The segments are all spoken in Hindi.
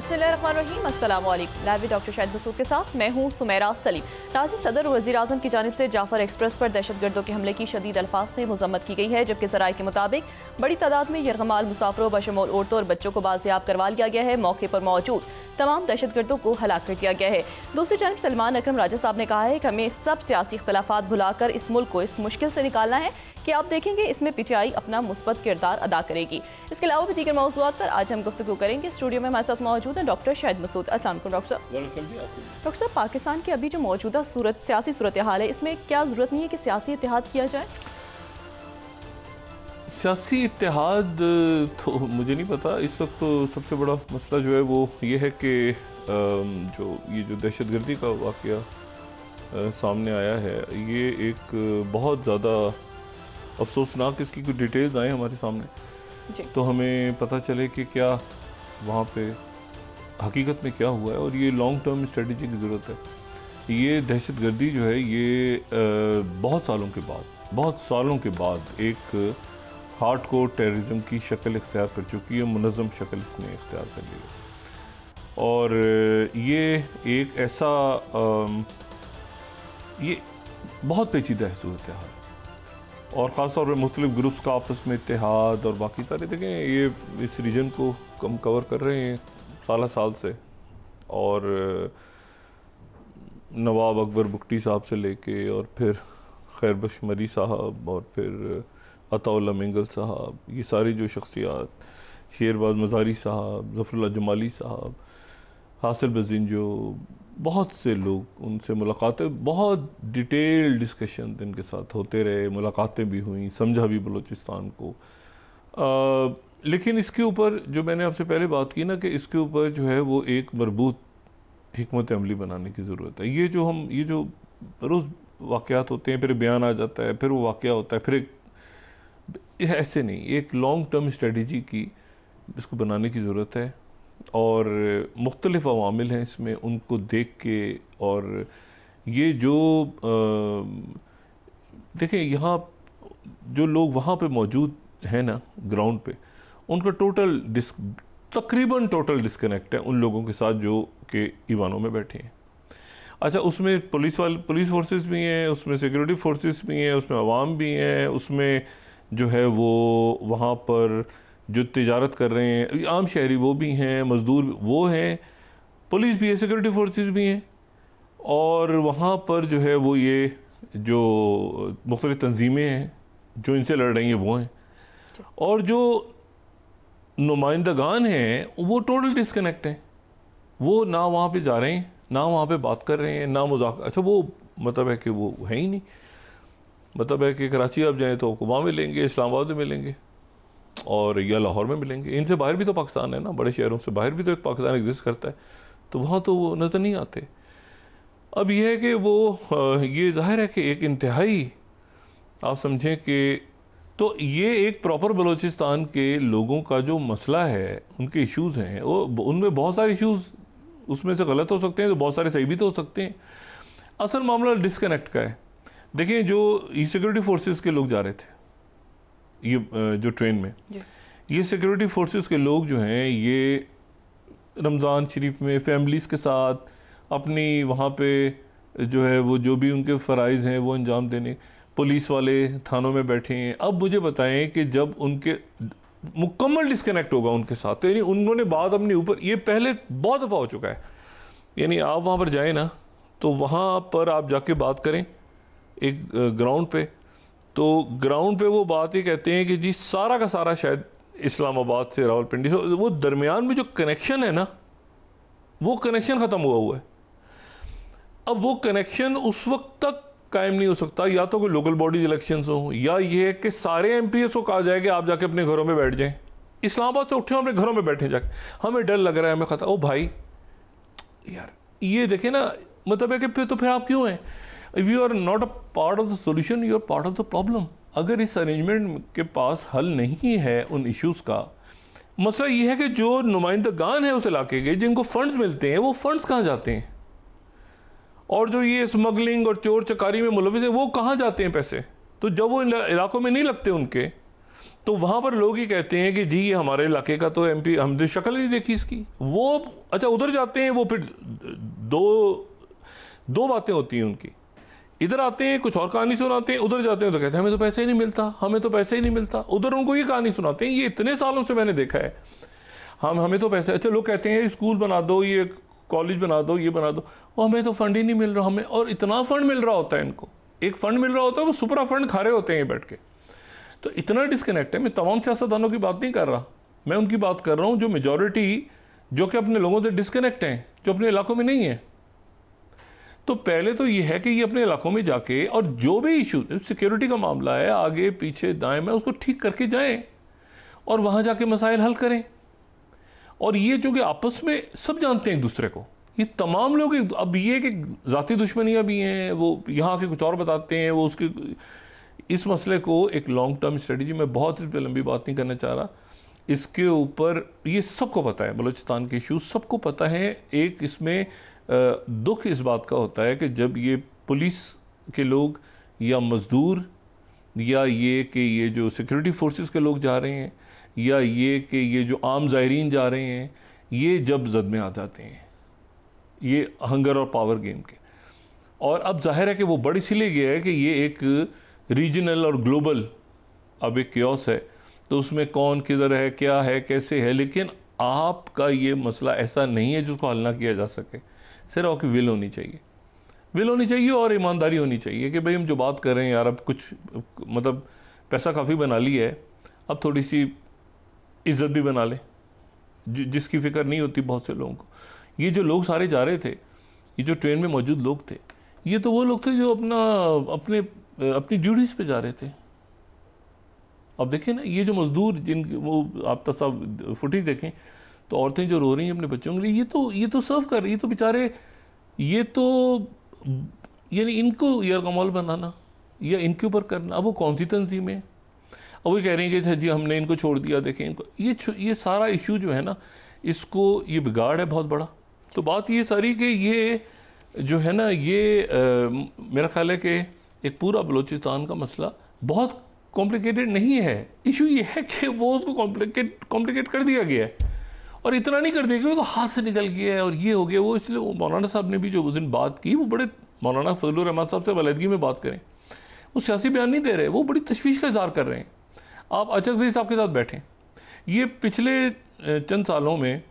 बिस्मिल्लाहिर्रहमानिर्रहीम, अस्सलाम वालेकुम। लाइव डॉक्टर शाहिद मसूद के साथ मैं हूँ सुमेरा सलीम। नाज़रीन, सदर और वज़ीर आज़म की जानिब से जाफर एक्सप्रेस पर दहशतगर्दों के हमले की शदीद अल्फाज में मजम्मत की गई है, जबकि ज़राए के मुताबिक बड़ी तादाद में यरगमाल मुसाफरों बशमूल औरतों और बच्चों को बाजियाब करवा लिया गया है। मौके पर मौजूद तमाम दहशतगर्दों को हलाक कर दिया गया है। दूसरी जानब सलमान अकरम राजा साहब ने कहा है कि हमें सब सियासी इख्तलाफात भुलाकर इस मुल्क को इस मुश्किल से निकालना है कि आप देखेंगे इसमें PTI अपना मुस्बत किरदार अदा करेगी। इसके अलावा भी दीगर मौज़ूआत पर आज हम गुफ्तगू करेंगे। स्टूडियो में हमारे साथ मौजूद हैं डॉक्टर शाहिद मसूद। अस्सलाम वालेकुम डॉक्टर साहब। डॉक्टर साहब, पाकिस्तान की अभी जो मौजूदा सियासी सूरत हाल है, इसमें क्या ज़रूरत नहीं है कि सियासी इत्तेहाद किया जाए? सियासी इत्तेहाद तो मुझे नहीं पता। इस वक्त तो सबसे बड़ा मसला जो है वो ये है कि जो दहशतगर्दी का वाक़या सामने आया है, ये एक बहुत ज़्यादा अफसोसनाक, इसकी कुछ डिटेल्स आए हमारे सामने तो हमें पता चले कि क्या वहाँ पे हकीकत में क्या हुआ है, और ये लॉन्ग टर्म स्ट्रेटजी की ज़रूरत है। ये दहशतगर्दी जो है ये बहुत सालों के बाद एक हार्डकोर टेररिज्म की शक्ल इख्तियार कर चुकी है, मुनज़्ज़म शक्ल इसने इख्तियार कर ली है। और ये एक ऐसा ये बहुत पेचीदा है सूरत हाल, और ख़ास तौर पर मुख्तलिफ ग्रुप्स का आपस में इत्तेहाद और बाकी सारे देखें ये इस रीजन को कम कवर कर रहे हैं साल से। और नवाब अकबर बुगटी साहब से लेके और फिर खैरबख्श मरी साहब और फिर अताउल्ला मिंगल साहब, ये सारी जो शख्सियात, शेरबाज मज़ारी साहब, ज़फ़रुल्लाह जमाली साहब, हासिल बज़िंजो, बहुत से लोग, उनसे मुलाकातें, बहुत डिटेल डिस्कशन इनके साथ होते रहे, मुलाकातें भी हुई, समझा भी बलूचिस्तान को। लेकिन इसके ऊपर जो मैंने आपसे पहले बात की ना कि इसके ऊपर जो है वो एक मरबूत हिकमत अमली बनाने की ज़रूरत है। ये जो रोज़ वाक़यात होते हैं, फिर बयान आ जाता है, फिर वो वाक़या होता है, फिर ऐसे नहीं, एक लॉन्ग टर्म स्ट्रेटजी की इसको बनाने की ज़रूरत है। और मुख्तलिफ़ अवामिल हैं इसमें, उनको देख के, और ये जो देखें यहाँ जो लोग वहाँ पे मौजूद हैं ना ग्राउंड पे, उनका तकरीबन टोटल डिस्कनेक्ट है उन लोगों के साथ जो कि ईवानों में बैठे हैं। अच्छा, उसमें पुलिस फोर्सेस भी हैं, उसमें सिक्योरिटी फोर्सेस भी हैं, उसमें अवाम भी हैं, उसमें जो है वो वहाँ पर जो तिजारत कर रहे हैं आम शहरी वो भी हैं, मज़दूर वो हैं, पुलिस भी है, सिक्योरिटी फोर्सेस भी हैं, और वहाँ पर जो है वो ये जो मुख्तलिफ़ तंजीमें हैं जो इनसे लड़ रही हैं वो हैं, और जो नुमाइंदगान हैं वो टोटल डिस्कनेक्ट हैं। वो ना वहाँ पे जा रहे हैं, ना वहाँ पे बात कर रहे हैं, ना मुज़ाकरा। अच्छा, वो मतलब है कि वो है ही नहीं। मतलब है कि कराची आप जाएँ तो आपको वहाँ मिलेंगे, इस्लामाबाद में मिलेंगे, और या लाहौर में मिलेंगे। इनसे बाहर भी तो पाकिस्तान है ना, बड़े शहरों से बाहर भी तो एक पाकिस्तान एग्जिस्ट करता है, तो वहाँ तो वो नज़र नहीं आते। अब यह है कि वो ये ज़ाहिर है कि एक इंतहाई आप समझें कि तो ये एक प्रॉपर बलूचिस्तान के लोगों का जो मसला है, उनके इश्यूज़ हैं, वो उनमें बहुत सारे इश्यूज़ उसमें से गलत हो सकते हैं, तो बहुत सारे सही भी तो हो सकते हैं। असल मामला डिस्कनेक्ट का है। देखिए, जो सिक्योरिटी फोर्सेस के लोग जा रहे थे ये जो ट्रेन में, ये सिक्योरिटी फोर्सेस के लोग जो हैं ये रमज़ान शरीफ में फैमिलीज़ के साथ अपनी वहाँ पे जो है वो जो भी उनके फ़राइज़ हैं वो अंजाम देने, पुलिस वाले थानों में बैठे हैं। अब मुझे बताएं कि जब उनके मुकम्मल डिस्कनेक्ट होगा उनके साथ, तो यानी उन्होंने बात अपने ऊपर, ये पहले बहुत दफ़ा हो चुका है, यानी आप वहाँ पर जाएँ ना तो वहाँ पर आप जाके बात करें एक ग्राउंड पे, तो ग्राउंड पे वो बात ये कहते हैं कि जी सारा का सारा शायद इस्लामाबाद से रावलपिंडी से वो दरमियान में जो कनेक्शन है ना, वो कनेक्शन ख़त्म हुआ है। अब वो कनेक्शन उस वक्त तक कायम नहीं हो सकता, या तो कोई लोकल बॉडीज इलेक्शंस हो, या ये है कि सारे MPs को कहा जाए कि आप जाके अपने घरों में बैठ जाएं, इस्लामाबाद से उठे अपने घरों में बैठे जाके, हमें डर लग रहा है, हमें खतरा। ओ भाई यार, ये देखें ना, मतलब है कि फिर आप क्यों हैं? If you are not a part of the solution, you are part of the problem. अगर इस अरेंजमेंट के पास हल नहीं है उन इश्यूज़ का, मसला ये है कि जो नुमाइंदगान है उस इलाके के, जिनको फंड्स मिलते हैं, वो फंड्स कहाँ जाते हैं, और जो ये स्मगलिंग और चोर चकारी में मुलविस है वो कहाँ जाते हैं पैसे? तो जब वो इन इलाकों में नहीं लगते उनके, तो वहाँ पर लोग ही कहते हैं कि जी ये हमारे इलाके का तो MP, हमने शक्ल नहीं देखी इसकी। वो अच्छा उधर जाते हैं, वो फिर दो बातें होती हैं उनकी। इधर आते हैं कुछ और कहानी सुनाते हैं, उधर जाते हैं तो कहते हैं हमें तो पैसे ही नहीं मिलता, हमें तो पैसे ही नहीं मिलता। उधर उनको ये कहानी सुनाते हैं, ये इतने सालों से मैंने देखा है, हमें तो पैसे। अच्छा लोग कहते हैं स्कूल बना दो, ये कॉलेज बना दो, ये बना दो, वो हमें तो फंड ही नहीं मिल रहा हमें। और इतना फंड मिल रहा होता है इनको, एक फंड मिल रहा होता है, वो सुपरा फंड खा रहे होते हैं बैठ के। तो इतना डिस्कनेक्ट है। मैं तमाम सियासतदानों की बात नहीं कर रहा, मैं उनकी बात कर रहा हूँ जो मेजॉरिटी जो कि अपने लोगों से डिस्कनेक्ट हैं, जो अपने इलाकों में नहीं है। तो पहले तो ये है कि ये अपने इलाकों में जाके और जो भी इशू सिक्योरिटी का मामला है, आगे पीछे दाएं में, उसको ठीक करके जाएं और वहाँ जाके मसाइल हल करें। और ये जो कि आपस में सब जानते हैं एक दूसरे को, ये तमाम लोग अब ये कि ज़ाती दुश्मनियाँ भी हैं, वो यहाँ के कुछ और बताते हैं, वो उसके इस मसले को एक लॉन्ग टर्म स्ट्रेटजी में बहुत लंबी बात नहीं करना चाह रहा, इसके ऊपर ये सबको पता है, बलूचिस्तान के इशूज़ सबको पता है। एक इसमें दुख इस बात का होता है कि जब ये पुलिस के लोग या मज़दूर या ये कि ये जो सिक्योरिटी फोर्सेस के लोग जा रहे हैं या ये कि ये जो आम ज़ायरीन जा रहे हैं, ये जब जद में आ जाते हैं ये हंगर और पावर गेम के। और अब जाहिर है कि वो बढ़ इसीलिए गया है कि ये एक रीजनल और ग्लोबल अब एक क्योस है, तो उसमें कौन किधर है, क्या है, कैसे है। लेकिन आपका ये मसला ऐसा नहीं है जिसको हल ना किया जा सके। सिर्फ आपकी विल होनी चाहिए, विल होनी चाहिए और ईमानदारी होनी चाहिए कि भाई हम जो बात कर रहे हैं यार, अब कुछ मतलब पैसा काफ़ी बना लिया है, अब थोड़ी सी इज़्ज़त भी बना लें, जिसकी फ़िक्र नहीं होती बहुत से लोगों को। ये जो लोग सारे जा रहे थे, ये जो ट्रेन में मौजूद लोग थे, ये तो वो लोग थे जो अपनी ड्यूटीज़ पे जा रहे थे। अब देखें ना, ये जो मज़दूर जिन वो आप सब फुटेज देखें तो औरतें जो रो रही हैं अपने बच्चों के लिए, ये तो सर्व कर रही, ये तो बेचारे, ये तो यानी इनको यार कमाल बनाना या इनके ऊपर करना। अब वो कौन सी तंजीम है, अब वो कह रहे हैं कि जी हमने इनको छोड़ दिया, देखें इनको। ये सारा इशू जो है ना, इसको ये बिगाड़ है बहुत बड़ा। तो बात ये सारी कि ये जो है ना, ये मेरा ख्याल है कि एक पूरा बलूचिस्तान का मसला बहुत कॉम्प्लिकेटेड नहीं है। इशू ये है कि वो उसको कॉम्प्लिकेट कर दिया गया है, और इतना नहीं कर दिया कि वो तो हाथ से निकल गया है और ये हो गया वो। इसलिए वो मौलाना साहब ने भी जो उस दिन बात की, वो बड़े, मौलाना फजलुर रहमान साहब से वलीदगी में बात करें, वो सियासी बयान नहीं दे रहे, वो बड़ी तशवीश का इज़हार कर रहे हैं। आप अचकज़ई साहब के साथ बैठें, ये पिछले चंद सालों में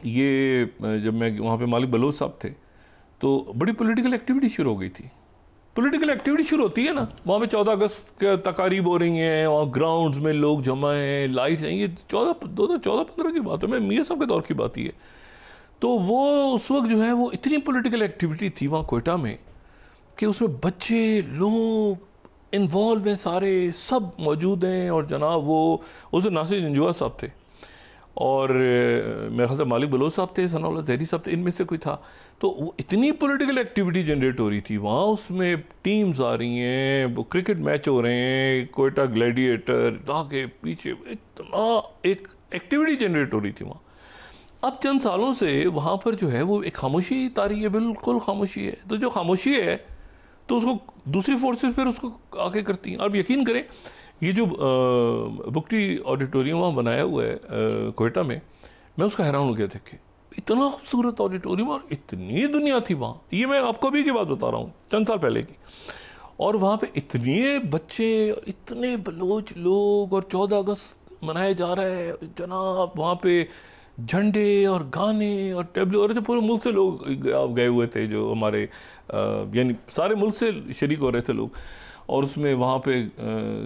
ये जब मैं वहाँ पे मालिक बलोच साहब थे तो बड़ी पॉलिटिकल एक्टिविटी शुरू हो गई थी। पॉलिटिकल एक्टिविटी शुरू होती है ना, वहाँ पे 14 अगस्त के तकारीब हो रही हैं, वहाँ ग्राउंड्स में लोग जमा हैं, लाइट्स हैं। ये 2014-15 की बात है, मैं मियाँ साहब के दौर की बात ही है। तो वो उस वक्त जो है वो इतनी पॉलिटिकल एक्टिविटी थी वहाँ कोयटा में कि उसमें बच्चे लोग इन्वॉल्व हैं, सारे सब मौजूद हैं। और जनाब वो उस दिन नासिर जंजुआ साहब थे और मेरे ख्याल से मालिक बलोच साहब थे, सनाउल्लाह ज़हरी साहब थे, इनमें से कोई था। तो वो इतनी पॉलिटिकल एक्टिविटी जनरेट हो रही थी वहाँ, उसमें टीम्स आ रही हैं, वो क्रिकेट मैच हो रहे हैं, कोयटा ग्लैडिएटर आगे पीछे, इतना एक एक्टिविटी जनरेट हो रही थी वहाँ। अब चंद सालों से वहाँ पर जो है वो एक खामोशी तारी है, बिल्कुल खामोशी है। तो जो खामोशी है तो उसको दूसरी फोर्सेस फिर उसको आके करती हैं। अब यकीन करें, ये जो बुकटी ऑडिटोरियम वहाँ बनाया हुआ है कोयटा में, मैं उसका हैरान हो गया देख के। इतना खूबसूरत ऑडिटोरियम और इतनी दुनिया थी वहाँ। ये मैं आपको अभी की बात बता रहा हूँ, चंद साल पहले की। और वहाँ पे इतने बच्चे, इतने बलोच लोग, और 14 अगस्त मनाया जा रहा है जनाब। वहाँ पे झंडे और गाने और टेबल, और पूरे मुल्क से लोग गए हुए थे, जो हमारे यानी सारे मुल्क से शरीक हो रहे थे लोग। और उसमें वहाँ पे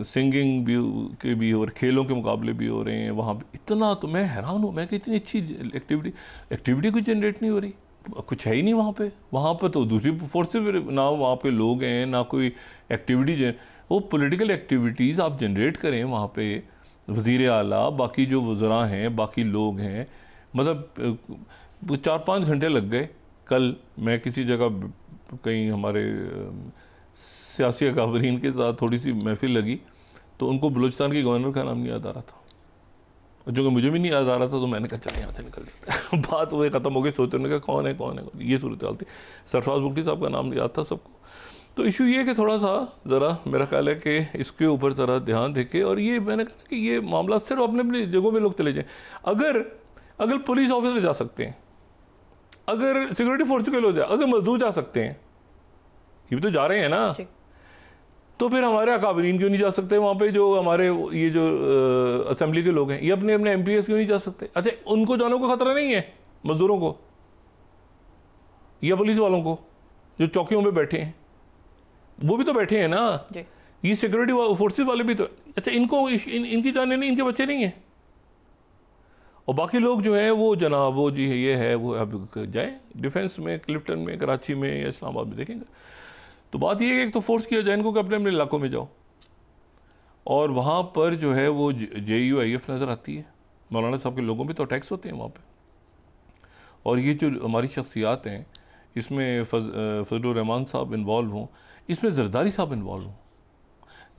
सिंगिंग भी और खेलों के मुकाबले भी हो रहे हैं वहाँ पे। इतना तो मैं हैरान हूँ, मैं कि इतनी अच्छी एक्टिविटी कुछ जनरेट नहीं हो रही, कुछ है ही नहीं वहाँ पे। वहाँ पे तो दूसरी फोर्सेस, ना वहाँ पे लोग हैं, ना कोई एक्टिविटी। वो पॉलिटिकल एक्टिविटीज़ आप जनरेट करें वहाँ पे, वज़ीर आला, बाकी जो वज़रा हैं, बाकी लोग हैं, मतलब 4-5 घंटे लग गए। कल मैं किसी जगह कहीं हमारे सियासी अकाबरीन के साथ थोड़ी सी महफिल लगी, तो उनको बलूचिस्तान के गवर्नर का नाम नहीं याद आ रहा था, जो कि मुझे भी नहीं याद आ रहा था। तो मैंने कहा चले यहाँ से निकल जाते बात वो ख़त्म हो गई। सोचते उन्होंने कहा कौन है, ये सूरत हाल थी। सरफराज बुकटी साहब का नाम याद था सबको, तो इशू ये है कि थोड़ा सा ज़रा मेरा ख्याल है कि इसके ऊपर ज़रा ध्यान देके, और ये मैंने कहा कि ये मामला सिर्फ अपने अपनी जगहों पे लोग चले जाएं। अगर पुलिस ऑफिसर जा सकते हैं, अगर सिक्योरिटी फोर्स के लोग जाए, अगर मजदूर जा सकते हैं, ये भी तो जा रहे हैं ना, तो फिर हमारे अकाबरीन क्यों नहीं जा सकते वहाँ पे? जो हमारे ये जो असेंबली के लोग हैं, ये अपने अपने MPs क्यों नहीं जा सकते? अच्छा, उनको जाने को खतरा नहीं है मजदूरों को या पुलिस वालों को जो चौकियों पे बैठे हैं? वो भी तो बैठे हैं ना, ये सिक्योरिटी फोर्सेस वाले भी तो। अच्छा, इनको इनकी जाने नहीं, इनके बच्चे नहीं हैं, और बाकी लोग जो हैं वो जनाब वो जी ये है वो अब जाए डिफेंस में, क्लिफ्टन में, कराची में या इस्लामाबाद में देखेंगे। तो बात ये है कि एक तो फोर्स किया जाए इनको कि अपने अपने इलाकों में जाओ, और वहाँ पर जो है वो JUIF नज़र आती है, मौलाना साहब के लोगों पे तो अटैक्स होते हैं वहाँ पे। और ये जो हमारी शख्सियात हैं, इसमें फजलुर रहमान साहब इन्वॉल्व हों, इसमें जरदारी साहब इन्वॉल्व हों।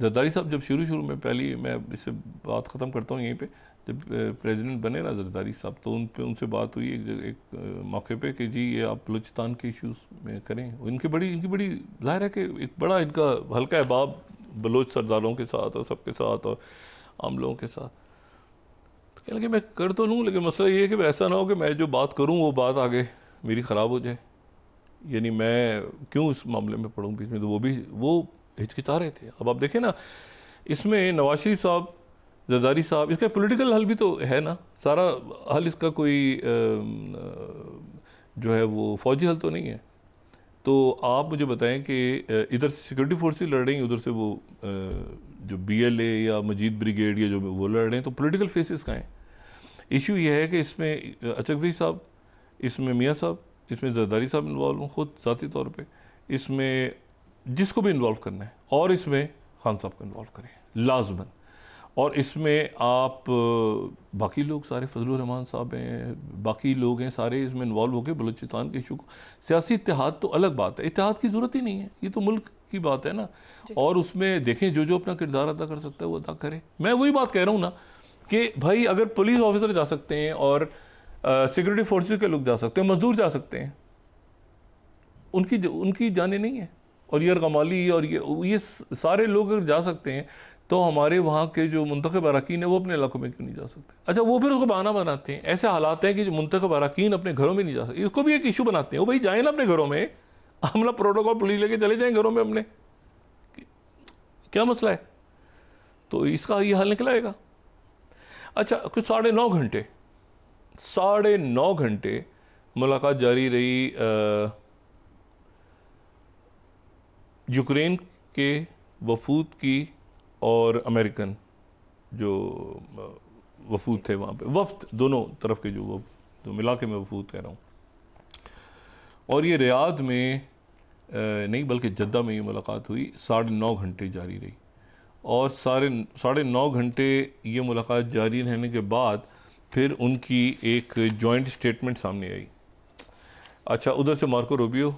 जरदारी साहब जब शुरू में पहली, मैं इससे बात ख़त्म करता हूँ यहीं पे, जब प्रेसिडेंट बने ना जरदारी साहब, तो उनसे बात हुई एक मौके पे कि जी ये आप बलूचिस्तान के इश्यूज़ में करें। इनकी बड़ी ज़ाहिर है कि एक बड़ा इनका हल्का अहबाब बलोच सरदारों के साथ और सबके साथ और आम लोगों के साथ। तो कहने लगे मैं कर तो लूँ, लेकिन मसला ये है कि ऐसा ना हो कि मैं जो बात करूँ वो बात आगे मेरी ख़राब हो जाए, यानी मैं क्यों इस मामले में पढ़ूँ बीच में। तो वो हिचकिचा रहे थे। अब आप देखें ना, इसमें नवाज शरीफ साहब, जरदारी साहब, इसका पॉलिटिकल हल भी तो है ना, सारा हल इसका कोई जो है वो फौजी हल तो नहीं है। तो आप मुझे बताएं कि इधर से सिक्योरिटी फोर्सेस लड़ रही हैं, उधर से वो जो BLA या मजीद ब्रिगेड या जो वो लड़ रहे हैं, तो पॉलिटिकल फेसेस कहाँ हैं? इशू ये है कि इसमें अचकज़ई साहब, इसमें मियाँ साहब, इसमें जरदारी साहब इन्वॉल्व हूँ खुद ज़ाती तौर पे, इसमें जिसको भी इन्वॉल्व करना है, और इसमें खान साहब को इन्वॉल्व करें लाजमन, और इसमें आप बाकी लोग सारे, फजलुर रहमान साहब हैं, बाकी लोग हैं सारे इसमें इन्वॉल्व होकर बलूचिस्तान के इशू को। सियासी इत्तेहाद तो अलग बात है, इत्तेहाद की ज़रूरत ही नहीं है, ये तो मुल्क की बात है ना, और उसमें देखें जो अपना किरदार अदा कर सकता है वो अदा करे। मैं वही बात कह रहा हूँ ना कि भाई अगर पुलिस ऑफिसर जा सकते हैं और सिक्योरिटी फोर्सेस के लोग जा सकते हैं, मजदूर जा सकते हैं, उनकी जाने नहीं है, और ये गमाली और ये सारे लोग अगर जा सकते हैं, तो हमारे वहाँ के जो मुंतखब अरकान है वो अपने इलाकों में क्यों नहीं जा सकते? अच्छा, वो फिर उसको बहाना बनाते हैं। ऐसे हालात हैं कि जो मुंतखब अरकान अपने घरों में नहीं जा सकते, इसको भी एक इशू बनाते हैं। वो भाई जाए ना अपने घरों में, हमला प्रोटोकॉल पुलिस लेके चले जाएं घरों में अपने, क्या मसला है? तो इसका ये हल निकलाएगा। अच्छा, कुछ 9.5 घंटे मुलाकात जारी रही यूक्रेन के वफूद की और अमेरिकन जो वफूद थे वहाँ पे, वफ्द दोनों तरफ के जो मिला के मैं वफूद कह रहा हूँ, और ये रियाद में नहीं बल्कि जद्दा में ये मुलाकात हुई, 9.5 घंटे जारी रही, और 9.5 घंटे ये मुलाकात जारी रहने के बाद फिर उनकी एक जॉइंट स्टेटमेंट सामने आई। अच्छा, उधर से मार्को रूबियो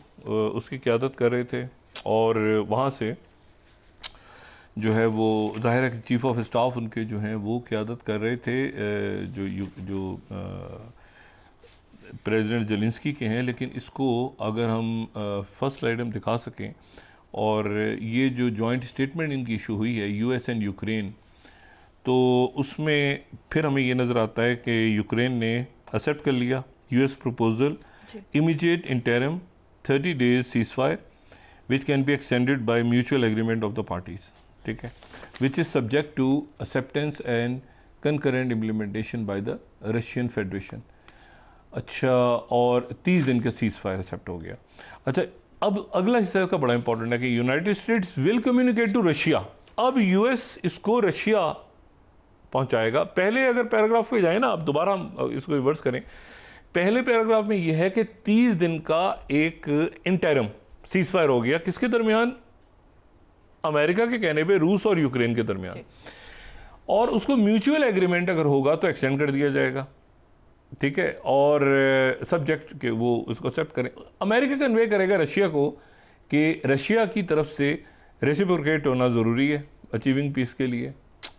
उसकी क़यादत कर रहे थे, और वहाँ से जो है वो ज़ाहिर है कि चीफ ऑफ स्टाफ उनके जो हैं वो क़यादत कर रहे थे, जो प्रेसिडेंट ज़ेलेंस्की के हैं। लेकिन इसको अगर हम फर्स्ट स्लाइड में दिखा सकें, और ये जो जॉइंट स्टेटमेंट इनकी इशू हुई है US एंड यूक्रेन, तो उसमें फिर हमें ये नज़र आता है कि यूक्रेन ने एक्सेप्ट कर लिया US proposal, immediate interim 30 days ceasefire which can be extended by mutual agreement of the parties, ठीक है, which is subject to acceptance and concurrent implementation by the Russian Federation। अच्छा, और 30 दिन का सीज़ फायर एक्सेप्ट हो गया। अच्छा, अब अगला हिस्सा का बड़ा इंपॉर्टेंट है कि United States will communicate to Russia. अब US इसको रशिया पहुंचाएगा। पहले अगर पैराग्राफ पे जाए ना, अब दोबारा हम इसको रिवर्स करें, पहले पैराग्राफ में यह है कि 30 दिन का एक इंटरिम सीज़ फायर हो गया, किसके दरमियान? अमेरिका के कहने पे रूस और यूक्रेन के दरमियान, और उसको म्यूचुअल एग्रीमेंट अगर होगा तो एक्सटेंड कर दिया जाएगा, ठीक है, और सब्जेक्ट के वो उसको एक्सेप्ट करें। अमेरिका कन्वे करेगा रशिया को कि रशिया की तरफ से रेसिप्रोकेट होना ज़रूरी है अचीविंग पीस के लिए,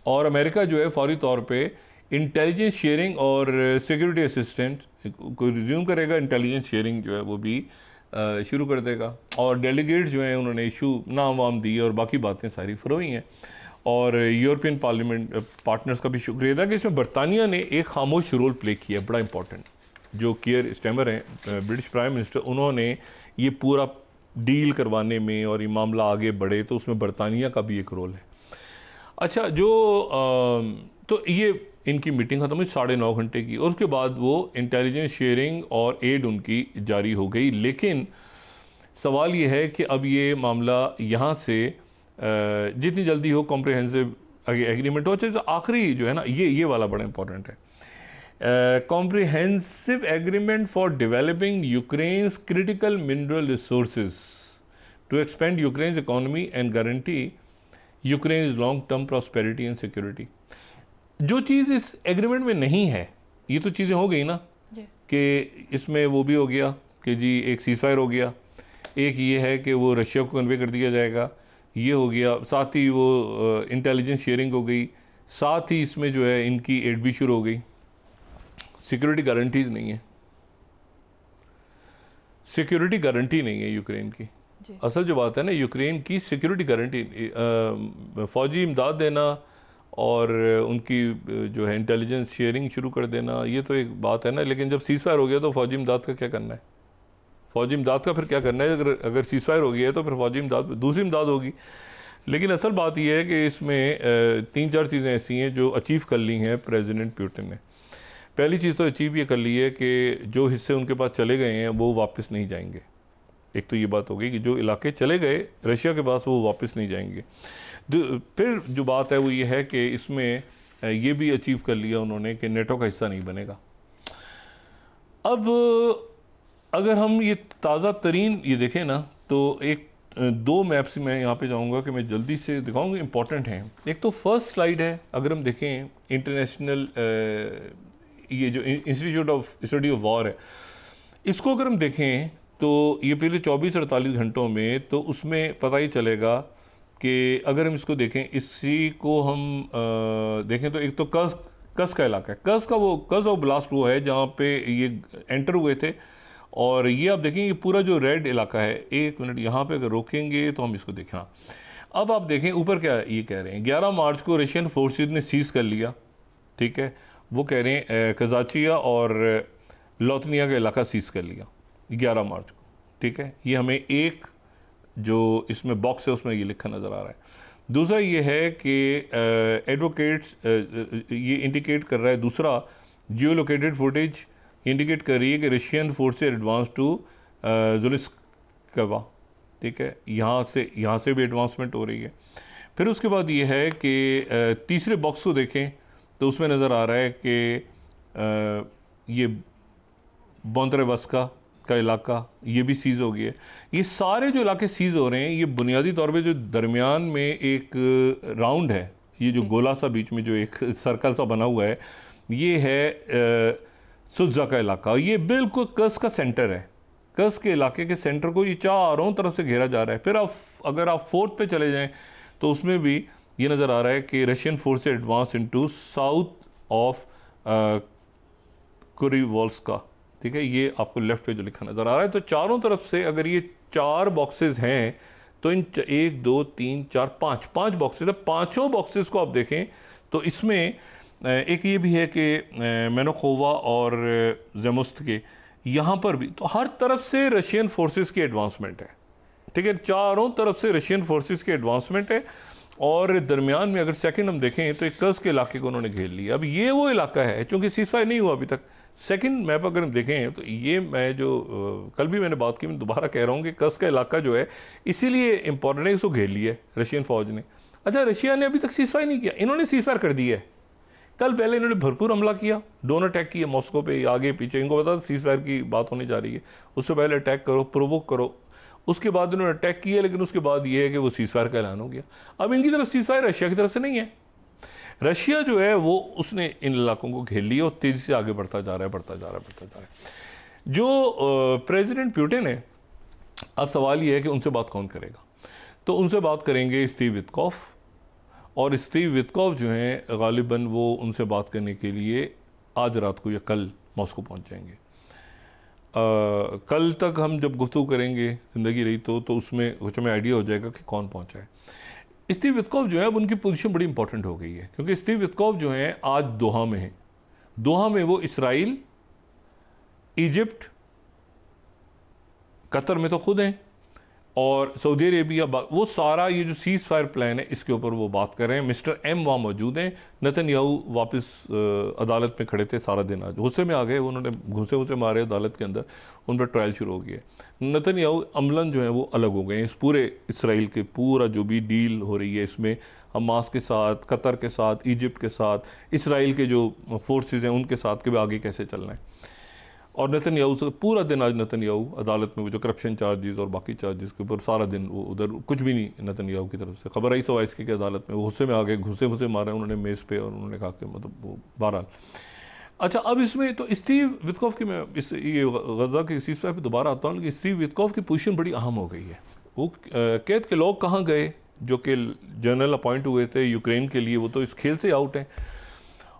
और अमेरिका जो है फौरी तौर पे इंटेलिजेंस शेयरिंग और सिक्योरिटी असिस्टेंट को रिज्यूम करेगा। इंटेलिजेंस शेयरिंग जो है वो भी शुरू कर देगा। और डेलीगेट जो हैं उन्होंने इशू नाम वाम दिए और बाकी बातें सारी फरोई हैं। और यूरोपियन पार्लियामेंट पार्टनर्स का भी शुक्रिया था कि इसमें बरतानिया ने एक खामोश रोल प्ले किया, बड़ा इंपॉर्टेंट। जो कियर स्टैमर हैं ब्रिटिश प्राइम मिनिस्टर, उन्होंने ये पूरा डील करवाने में और ये मामला आगे बढ़े, तो उसमें बरतानिया का भी एक रोल है। अच्छा, तो ये इनकी मीटिंग ख़त्म हुई 9.5 घंटे की, और उसके बाद वो इंटेलिजेंस शेयरिंग और एड उनकी जारी हो गई। लेकिन सवाल ये है कि अब ये मामला यहाँ से जितनी जल्दी हो कॉम्प्रिहेंसिव एग्रीमेंट हो। तो आखिरी जो है ना, ये वाला बड़ा इंपॉर्टेंट है, comprehensive agreement for developing Ukraine's critical mineral resources to expand Ukraine's economy and guarantee Ukraine's long-term prosperity and security। जो चीज़ इस एग्रीमेंट में नहीं है, ये तो चीज़ें हो गई ना कि इसमें वो भी हो गया कि जी एक सीज़फायर हो गया, एक ये है कि वो रशिया को कन्वे कर दिया जाएगा, ये हो गया, साथ ही वो इंटेलिजेंस शेयरिंग हो गई, साथ ही इसमें जो है इनकी एड भी शुरू हो गई। सिक्योरिटी गारंटीज नहीं है, सिक्योरिटी गारंटी नहीं है यूक्रेन की। असल जो बात है ना, यूक्रेन की सिक्योरिटी गारंटी, फौजी इमदाद देना और उनकी जो है इंटेलिजेंस शेयरिंग शुरू कर देना, ये तो एक बात है ना। लेकिन जब सीज़फायर हो गया तो फौजी इमदाद का क्या करना है? फौजी इमदाद का फिर क्या करना है? अगर सीज़फायर हो गया है तो फिर फौजी इमदाद दूसरी इमदाद होगी। लेकिन असल बात यह है कि इसमें 3-4 चीज़ें ऐसी हैं जो अचीव कर ली हैं प्रेसिडेंट पुतिन ने। पहली चीज़ तो अचीव ये कर ली है कि जो हिस्से उनके पास चले गए हैं वो वापस नहीं जाएंगे। एक तो ये बात हो गई कि जो इलाके चले गए रशिया के पास वो वापस नहीं जाएंगे। फिर जो बात है वो ये है कि इसमें ये भी अचीव कर लिया उन्होंने कि नेटो का हिस्सा नहीं बनेगा। अब अगर हम ये ताज़ा तरीन ये देखें ना, तो एक 2 मैप्स मैं यहाँ पे जाऊँगा कि मैं जल्दी से दिखाऊँगा, इंपॉर्टेंट हैं। एक तो फर्स्ट स्लाइड है, अगर हम देखें इंटरनेशनल ये जो institute of study of war है, इसको अगर हम देखें तो ये पिछले 24-48 घंटों में, तो उसमें पता ही चलेगा कि अगर हम इसको देखें, इसी को हम देखें तो एक तो कस का इलाका है। कस ऑफ ब्लास्ट वो है जहाँ पे ये एंटर हुए थे। और ये आप देखें ये पूरा जो रेड इलाका है, 1 मिनट यहाँ पे अगर रोकेंगे तो हम इसको देखें। हाँ, अब आप देखें ऊपर क्या ये कह रहे हैं, 11 मार्च को रशियन फोर्सेज ने सीज़ कर लिया, ठीक है। वो कह रहे हैं कजाचिया और लोतनिया का इलाका सीज़ कर लिया 11 मार्च को, ठीक है। ये हमें एक जो इसमें बॉक्स है उसमें ये लिखा नज़र आ रहा है। दूसरा ये है कि एडवोकेट्स ये इंडिकेट कर रहा है, दूसरा जियो लोकेटेड फुटेज इंडिकेट कर रही है कि रशियन फोर्सेज एडवांस टू ज़ुलिस्कवा, ठीक है। यहाँ से भी एडवांसमेंट हो रही है। फिर उसके बाद ये है कि तीसरे बॉक्स को देखें तो उसमें नज़र आ रहा है कि ये बोंद्रेवस्का का इलाका ये भी सीज़ हो गया है। ये सारे जो इलाके सीज़ हो रहे हैं, ये बुनियादी तौर पे जो दरमियान में एक राउंड है, ये जो गोला सा बीच में जो एक सर्कल सा बना हुआ है, ये है सुत्जा का इलाका। ये बिल्कुल कर्स का सेंटर है। कर्स के इलाके के सेंटर को ये चारों तरफ से घेरा जा रहा है। फिर अगर आप 4th पे चले जाएँ तो उसमें भी ये नज़र आ रहा है कि Russian force advance into south of Kurivolska, ठीक है। ये आपको लेफ्ट पे जो लिखा नज़र आ रहा है। तो चारों तरफ से अगर ये 4 बॉक्सेस हैं तो इन 1 2 3 4 5 बॉक्सेस है। 5 बॉक्सेस को आप देखें तो इसमें एक ये भी है कि मेनोखोवा और जेमुस्त के यहाँ पर भी, तो हर तरफ से रशियन फोर्सेस की एडवांसमेंट है, ठीक है। चारों तरफ से रशियन फोर्सेस की एडवांसमेंट है। और दरमियान में अगर सेकंड हम देखें तो एक कर्स के इलाके को उन्होंने घेर लिया। अब ये वो इलाका है, चूँकि सीज़फायर नहीं हुआ अभी तक। सेकंड मैप अगर हम देखें तो ये मैं जो कल भी मैंने बात की, मैं दोबारा कह रहा हूँ कि कर्स का इलाका जो है इसीलिए इंपॉर्टेंट है, इसको घेर लिया है रशियन फौज ने। अच्छा, रशिया ने अभी तक सीज़फायर नहीं किया, इन्होंने सीज़फायर कर दिया है। कल पहले इन्होंने भरपूर हमला किया, ड्रोन अटैक किया मॉस्को पे, आगे पीछे। इनको पता सीज़फायर की बात होने जा रही है, उससे पहले अटैक करो, प्रोवोक करो। उसके बाद उन्होंने अटैक किया, लेकिन उसके बाद ये है कि वो सीज़फायर का ऐलान हो गया। अब इनकी तरफ सीज़फायर रशिया की तरफ से नहीं है। रशिया जो है वो उसने इन इलाकों को घेर लिया और तेज़ी से आगे बढ़ता जा रहा है। जो प्रेसिडेंट पुतिन है, अब सवाल ये है कि उनसे बात कौन करेगा। तो उनसे बात करेंगे स्टीव वित्कॉफ, और स्टीव वित्कॉफ जो हैं गालिबन वो उनसे बात करने के लिए आज रात को या कल मॉस्को पहुंच जाएंगे। कल तक हम जब गुफ्तगू करेंगे, ज़िंदगी रही तो उसमें कुछ हमें आइडिया हो जाएगा कि कौन पहुंचा है। स्टीव वित्कोफ जो है अब उनकी पोजीशन बड़ी इंपॉर्टेंट हो गई है, क्योंकि स्टीव वित्कोफ जो है आज दोहा में है। दोहा में वो इसराइल, इजिप्ट, कतर में तो खुद हैं, और सऊदी अरेबिया, वो सारा ये जो सीज फायर प्लान है इसके ऊपर वो बात कर रहे हैं। मिस्टर एम वहाँ मौजूद हैं। नेतन्याहू वापस अदालत में खड़े थे सारा दिन, आज गुस्से में आ गए, उन्होंने घुसे मारे अदालत के अंदर, उन पर ट्रायल शुरू हो गया। नेतन्याहू अमलन जो है वो अलग हो गए हैं इस पूरे इसराइल के पूरा जो भी डील हो रही है इसमें, हमास के साथ, कतर के साथ, इजिप्ट के साथ, इसराइल के जो फोर्सेज हैं उनके साथ के भी आगे कैसे चलना है। और नेतन्याहू से पूरा दिन आज नेतन्याहू अदालत में वो जो करप्शन चार्जेस और बाकी चार्जेस के ऊपर सारा दिन वो उधर कुछ भी नहीं नेतन्याहू की तरफ से खबर आई सवाइस की अदालत में वो गुस्से में आ गए, घुसे मारे उन्होंने मेज़ पे, और उन्होंने कहा कि मतलब वो बहरहाल। अच्छा, अब इसमें तो स्टीव वित्कोफ की, मैं इस ये गजा के सीज़फायर पे दोबारा आता हूँ, लेकिन स्टीव वित्कोफ की पोजीशन बड़ी अहम हो गई है। वो कैद के लोग कहाँ गए जो कि जनरल अपॉइंट हुए थे यूक्रेन के लिए, वो तो इस खेल से आउट हैं,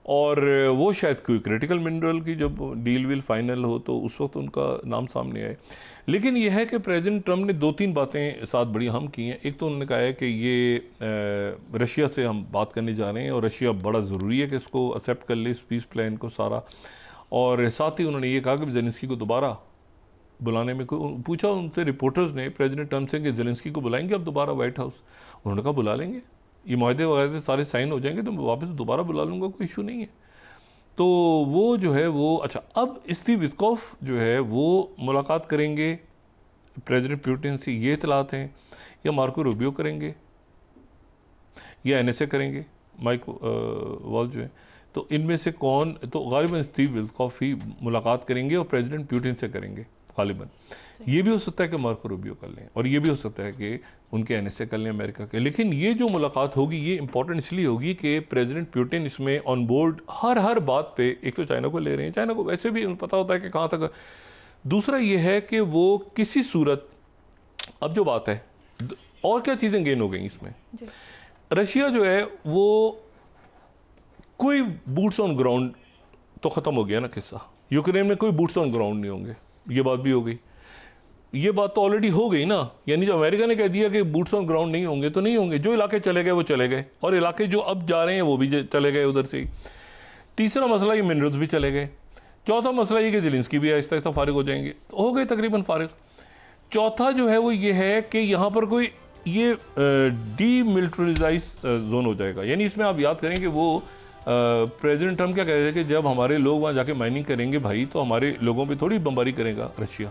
और वो शायद कोई क्रिटिकल मिनरल की जब डील विल फाइनल हो तो उस वक्त उनका नाम सामने आए। लेकिन यह है कि प्रेसिडेंट ट्रम्प ने 2-3 बातें साथ बड़ी अहम की हैं। एक तो उन्होंने कहा है कि ये रशिया से हम बात करने जा रहे हैं और रशिया बड़ा ज़रूरी है कि इसको एक्सेप्ट कर ले इस पीस प्लान को सारा, और साथ ही उन्होंने ये कहा कि जेलेंस्की को दोबारा बुलाने में, कोई पूछा उनसे रिपोर्टर्स ने प्रेसिडेंट ट्रम्प से कि जेलेंस्की को बुलाएंगे अब दोबारा व्हाइट हाउस, उन्होंने कहा बुला लेंगे, ये माहदे वगैरह सारे साइन हो जाएंगे तो मैं वापस दोबारा बुला लूँगा, कोई इशू नहीं है। तो वो जो है वो, अच्छा, अब स्टीव वित्कोफ जो है वो मुलाकात करेंगे प्रेसिडेंट पुतिन से, ये इतलात हैं, या मार्को रूबियो करेंगे या NSA करेंगे, माइक वॉल जो है, तो इनमें से कौन, तो गालिबन स्टीव वित्कोफ ही मुलाकात करेंगे और प्रेसिडेंट पुतिन से करेंगे गालिबन। ये भी हो सकता है कि मार्को रूबियो कर लें, और ये भी हो सकता है कि उनके NSA कर लें अमेरिका के। लेकिन ये जो मुलाकात होगी ये इंपॉर्टेंट इसलिए होगी कि प्रेसिडेंट पुतिन इसमें ऑन बोर्ड हर बात पे, एक तो चाइना को ले रहे हैं, चाइना को वैसे भी पता होता है कि कहाँ तक, दूसरा ये है कि वो किसी सूरत, अब जो बात है और क्या चीज़ें गेन हो गई इसमें, रशिया जो है वो कोई बूट्स ऑन ग्राउंड तो ख़त्म हो गया ना किस्सा, यूक्रेन में कोई बूट्स ऑन ग्राउंड नहीं होंगे, ये बात भी हो गई। ये बात तो ऑलरेडी हो गई ना, यानी जो अमेरिका ने कह दिया कि बूट्स ऑन ग्राउंड नहीं होंगे तो नहीं होंगे, जो इलाके चले गए वो चले गए, और इलाके जो अब जा रहे हैं वो भी चले गए उधर से ही। तीसरा मसला ये मिनरल्स भी चले गए। चौथा मसला ये कि जेलेंस्की भी आहिस्ता आहिस्ता फारिग हो जाएंगे, तो हो गए तकरीबन फारिग। चौथा जो है वो ये है कि यहाँ पर कोई ये डीमिलिटराइज जोन हो जाएगा, यानी इसमें आप याद करें कि वो प्रेसिडेंट ट्रम्प क्या कह रहे थे कि जब हमारे लोग वहाँ जाके माइनिंग करेंगे भाई तो हमारे लोगों पे थोड़ी बमबारी करेगा रशिया,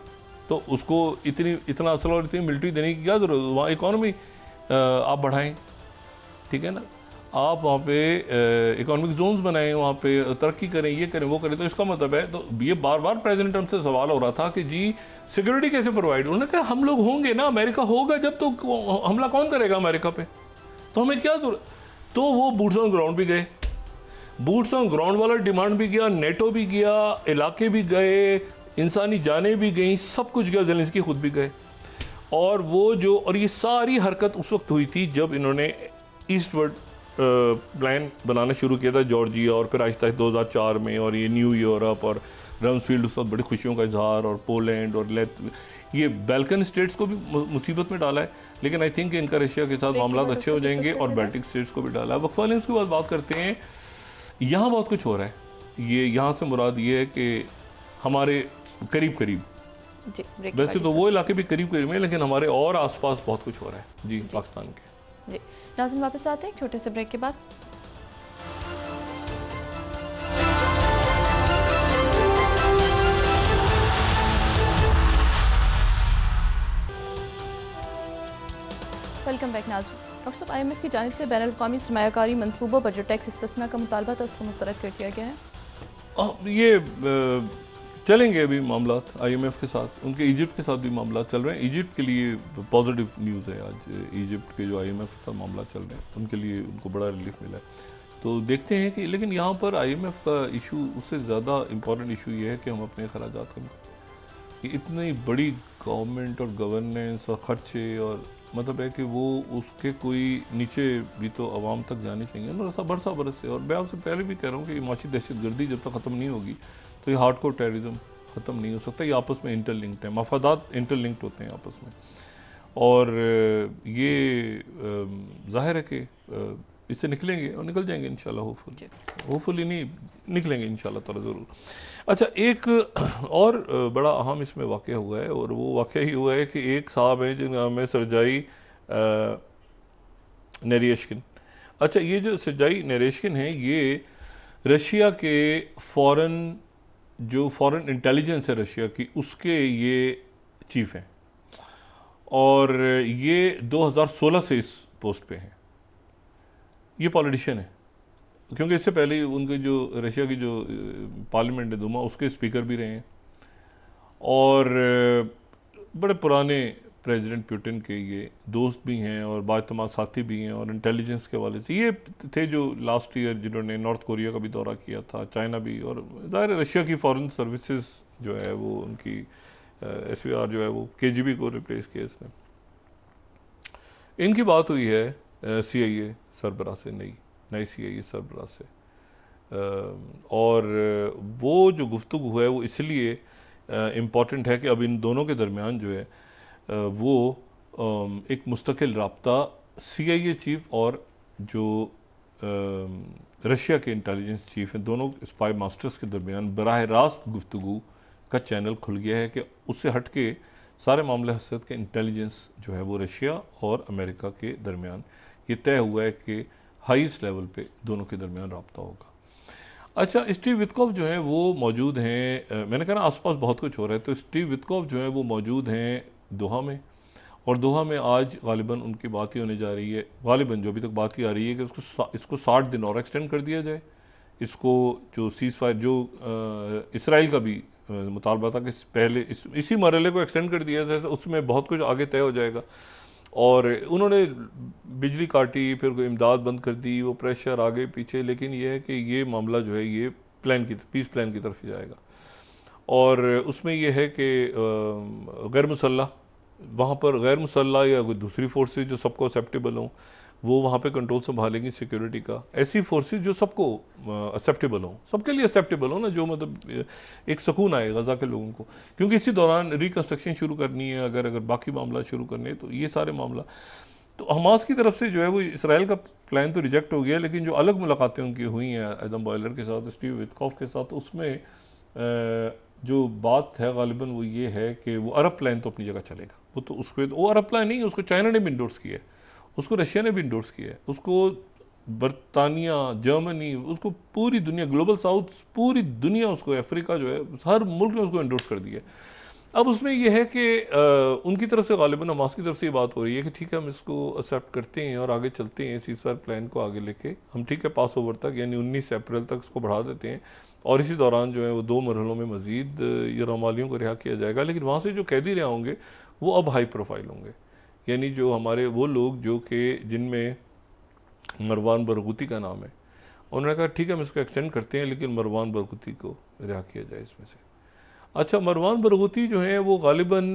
तो उसको इतना असला और इतनी मिलिट्री देने की क्या ज़रूरत है, वहाँ इकॉनमी आप बढ़ाएं, ठीक है ना, आप वहाँ पे इकोनॉमिक जोन्स बनाएं, वहाँ पे तरक्की करें, ये करें वो करें। तो इसका मतलब है, तो ये बार बार प्रेसिडेंट ट्रम्प से सवाल हो रहा था कि जी सिक्योरिटी कैसे प्रोवाइड, उन्होंने कहा हम लोग होंगे ना, अमेरिका होगा जब, तो हमला कौन करेगा अमेरिका पे, तो हमें क्या जरूरत। तो वो बूट्स ऑन ग्राउंड भी गए, बूट्स ऑन ग्राउंड वाला डिमांड भी गया, नेटो भी गया, इलाके भी गए, इंसानी जानें भी गई, सब कुछ गया, जेलेंस्की खुद भी गए। और वो जो, और ये सारी हरकत उस वक्त हुई थी जब इन्होंने ईस्टवर्ड प्लान बनाना शुरू किया था जॉर्जिया, और फिर आहिस्ता 2004 में, और ये न्यू यूरोप और रम्सफील्ड उस वक्त बड़ी खुशियों का इजहार, और पोलैंड और ये बैल्कन स्टेट्स को भी मुसीबत में डाला है। लेकिन आई थिंक इनका रशिया के साथ मामला अच्छे हो जाएंगे, और बाल्टिक स्टेट्स को भी डाला है। वक्फा लेंस के बाद बात करते हैं, यहाँ बहुत कुछ हो रहा है। ये यहाँ से मुराद ये है कि हमारे करीब जी, वैसे तो वो इलाके भी करीब में, लेकिन हमारे और आसपास बहुत कुछ हो रहा है जी पाकिस्तान के। जी नाज़रीन, वापस आते हैं छोटे से ब्रेक के बाद। वेलकम बैक नाज़रीन। डॉक्टर साहब, IMF की जानिब से बैनुल अक़वामी सरमायाकारी मनसूबों पर जो टैक्स इस्तिस्ना का मुतालबा था उसको मुस्तरद कर दिया गया है। ये चलेंगे अभी मामला IMF के साथ, उनके इजिप्ट के साथ भी मामला चल रहे हैं। इजिप्ट के लिए पॉजिटिव न्यूज़ है आज, इजिप्ट के जो IMF के साथ मामला चल रहे हैं उनके लिए उनको बड़ा रिलीफ मिला है। तो देखते हैं कि, लेकिन यहाँ पर IMF का इशू, उससे ज़्यादा इम्पोर्टेंट इशू ये है कि हम अपने अखराजात कम करें। कि इतनी बड़ी गवर्नमेंट और गवर्नेंस और ख़र्चे, और मतलब है कि वो उसके कोई नीचे भी तो आवाम तक जाने चाहिए ना, बरस से। और मैं आपसे पहले भी कह रहा हूँ कि माशी दहशत गर्दी जब तक ख़त्म नहीं होगी तो ये हार्डकोर टेररिज्म ख़त्म नहीं हो सकता। ये आपस में इंटरलिंक्ड है, मफादात इंटरलिंक्ड होते हैं आपस में। और ये ज़ाहिर है कि इससे निकलेंगे और निकल जाएंगे इंशाल्लाह, होपफुली नहीं निकलेंगे इंशाल्लाह ताला ज़रूर। अच्छा, एक और बड़ा अहम इसमें वाक़या हुआ है, और वो वाक़या ही हुआ है कि एक साहब हैं जिनका नाम है सरजाई नेरियशकिन। अच्छा, ये जो सरजाई नेरियशकिन है, ये रशिया के फ़ॉरेन इंटेलिजेंस है रशिया की, उसके ये चीफ़ हैं, और ये 2016 से इस पोस्ट पे हैं। ये पॉलिटिशियन है, क्योंकि इससे पहले उनके जो रशिया की जो पार्लियामेंट है दूमा, उसके स्पीकर भी रहे हैं, और बड़े पुराने प्रेसिडेंट पुतिन के ये दोस्त भी हैं और बातमाद साथी भी हैं, और इंटेलिजेंस के हवाले से ये थे जो लास्ट ईयर जिन्होंने नॉर्थ कोरिया का भी दौरा किया था, चाइना भी, और ज़ाहिर रशिया की फॉरेन सर्विसेज जो है वो उनकी SVR जो है वो KGB को रिप्लेस किया इसने। इनकी बात हुई है CIA सरबराह से, नई CIA सरबराह से, और वो जो गुफ्तगू है वो इसलिए इम्पॉर्टेंट है कि अब इन दोनों के दरमियान जो है वो एक मुस्तकिल राब्ता CIA चीफ और जो रशिया के इंटेलिजेंस चीफ हैं, दोनों स्पाई मास्टर्स के दरमियान बराह रास्त गुफ्तगू का चैनल खुल गया है कि उससे हट के सारे मामले हसरत के इंटेलिजेंस जो है वो रशिया और अमेरिका के दरमियान ये तय हुआ है कि हाईएस्ट लेवल पे दोनों के दरमियान रब्ता होगा। अच्छा, स्टीव विटकॉफ जो है वो मौजूद हैं, मैंने कहा ना आसपास बहुत कुछ हो रहा है, तो स्टीव विटकॉफ जो है वो मौजूद हैं दोहा में, और दोहा में आज गालिबन उनकी बात ही होने जा रही है, गालिबन जो अभी तक बात ही आ रही है कि इसको 60 दिन और एक्सटेंड कर दिया जाए। इसको जो सीज़ फायर जो इसराइल का भी मुतालबा था कि पहले इसी मरहले को एक्सटेंड कर दिया जाए, उसमें बहुत कुछ आगे तय हो जाएगा। और उन्होंने बिजली काटी, फिर इमदाद बंद कर दी, वो प्रेशर आगे पीछे, लेकिन ये है कि ये मामला जो है ये पीस प्लान की तरफ ही जाएगा। और उसमें यह है कि गैर मुसल्लह, वहाँ पर गैर मुसल्लह या कोई दूसरी फोर्सेज जो सबको एक्सेप्टेबल हों वो वहाँ पे कंट्रोल संभालेंगी सिक्योरिटी का। ऐसी फोर्सेज जो सबको एक्सेप्टेबल हों, सबके लिए एक्सेप्टेबल हो ना, जो मतलब एक सुकून आए गज़ा के लोगों को, क्योंकि इसी दौरान रिकन्स्ट्रक्शन शुरू करनी है, अगर बाकी मामला शुरू करने हैं, तो ये सारे मामला। तो हमास की तरफ से जो है वो इसराइल का प्लान तो रिजेक्ट हो गया, लेकिन जो अलग मुलाकातें उनकी हुई हैं एडम बॉयलर के साथ, स्टीव विटकॉफ के साथ, उसमें जो बात है गालिबन वो ये है कि वो अरब प्लान तो अपनी जगह चलेगा, वो तो उसको वो अरब प्लान नहीं है, उसको चाइना ने भी इंडोर्स किया है, उसको रशिया ने भी इंडोर्स किया है, उसको बरतानिया, जर्मनी, उसको पूरी दुनिया, ग्लोबल साउथ, पूरी दुनिया उसको, अफ्रीका जो है हर मुल्क ने उसको इंडोर्स कर दिया है। अब उसमें यह है कि उनकी तरफ से गालिबन हमास की तरफ से ये बात हो रही है कि ठीक है हम इसको एक्सेप्ट करते हैं और आगे चलते हैं, सीज़फायर प्लान को आगे लेके हम, ठीक है, पास ओवर तक यानी 19 अप्रैल तक इसको बढ़ा देते हैं, और इसी दौरान जो है वो 2 मरहलों में मज़ीद यरमालियों को रिहा किया जाएगा। लेकिन वहाँ से जो कैदी रिहा होंगे वो अब हाई प्रोफाइल होंगे, यानी जो हमारे वो लोग जो कि जिनमें मरवान बरगूती का नाम है, उन्होंने कहा ठीक है हम इसको एक्सटेंड करते हैं, लेकिन मरवान बरगूती को रिहा किया जाए इसमें से। अच्छा, मरवान बरगूती जो है वो गालिबन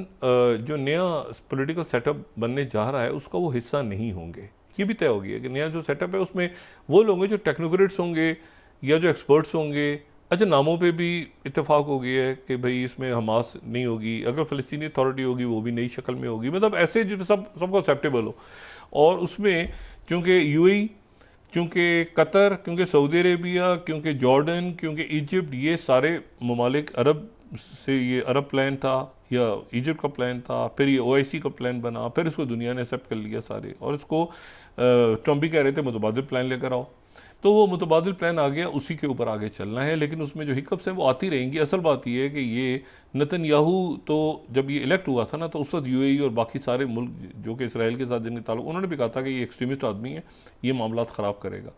जो नया पॉलिटिकल सेटअप बनने जा रहा है उसका वो हिस्सा नहीं होंगे, ये भी तय हो गया कि नया जो सेटअप है उसमें वो लोग हैं जो टेक्नोक्रेट्स होंगे या जो एक्सपर्ट्स होंगे। अच्छा, नामों पे भी इत्तेफाक हो गया है कि भाई इसमें हमास नहीं होगी, अगर फ़लस्तीनी अथॉरिटी होगी वो भी नई शक्ल में होगी, मतलब ऐसे जो सबको एक्सेप्टेबल हो। और उसमें चूँकि UAE, क्योंकि कतर, क्योंकि सऊदी अरेबिया, क्योंकि जॉर्डन, क्योंकि इजिप्ट, ये सारे ममालिक अरब से, ये अरब प्लान था या इजिप्ट का प्लान था, फिर ये OIC का प्लान बना, फिर इसको दुनिया ने एक्सेप्ट कर लिया सारे, और इसको ट्रम्प भी कह रहे थे मुतबादिल प्लान लेकर आओ, तो वो मुतबादिल प्लान आ गया, उसी के ऊपर आगे चलना है। लेकिन उसमें जो हिकअप्स हैं वो आती रहेंगी। असल बात ये है कि ये नेतन्याहू तो जब ये इलेक्ट हुआ था ना, तो उस वक्त UAE और बाकी सारे मुल्क जो कि इसराइल के साथ जिनके ताल्लुक, उन्होंने भी कहा था कि ये एक्सट्रीमिस्ट आदमी है, ये मामला ख़राब करेगा